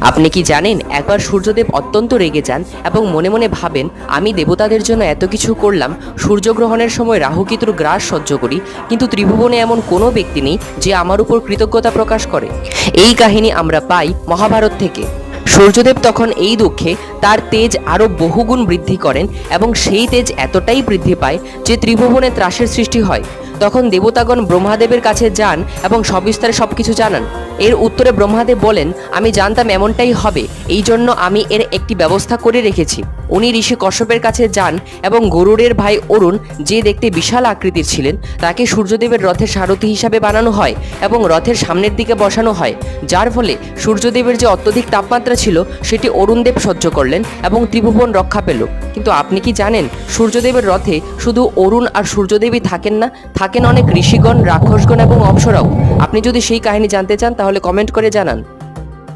আপনি কি জানেন, একবার সূর্যদেব অত্যন্ত রেগে যান এবং মনে মনে ভাবেন, আমি দেবতাদের জন্য এত কিছু করলাম, সূর্যগ্রহণের সময় রাহুকেতুর গ্রাস সহ্য করি, কিন্তু ত্রিভুবনে এমন কোনো ব্যক্তি নেই যে আমার উপর কৃতজ্ঞতা প্রকাশ করে। এই কাহিনী আমরা পাই মহাভারত থেকে। সূর্যদেব তখন এই দুঃখে তার তেজ আরও বহুগুণ বৃদ্ধি করেন এবং সেই তেজ এতটাই বৃদ্ধি পায় যে ত্রিভুবনে ত্রাসের সৃষ্টি হয়। তখন দেবতাগণ ব্রহ্মাদেবের কাছে যান এবং সবিস্তারে সবকিছু জানান। এর উত্তরে ব্রহ্মাদেব বলেন, আমি জানতাম এমনটাই হবে, এই জন্য আমি এর একটি ব্যবস্থা করে রেখেছি। উনি ঋষি কশ্যপের কাছে যান এবং গরুড়ের ভাই অরুণ, যে দেখতে বিশাল আকৃতির ছিলেন, তাকে সূর্যদেবের রথের সারথি হিসাবে বানানো হয় এবং রথের সামনের দিকে বসানো হয়, যার ফলে সূর্যদেবের যে অত্যধিক তাপমাত্রা ছিল সেটি অরুণদেব সহ্য করলেন এবং ত্রিভুবন রক্ষা পেল। কিন্তু আপনি কি জানেন, সূর্যদেবের রথে শুধু অরুণ আর সূর্যদেবই থাকেন না, থাকেন অনেক ঋষিগণ, রাক্ষসগণ এবং অপ্সরাও। আপনি যদি সেই কাহিনী জানতে চান তাহলে কমেন্ট করে জানান।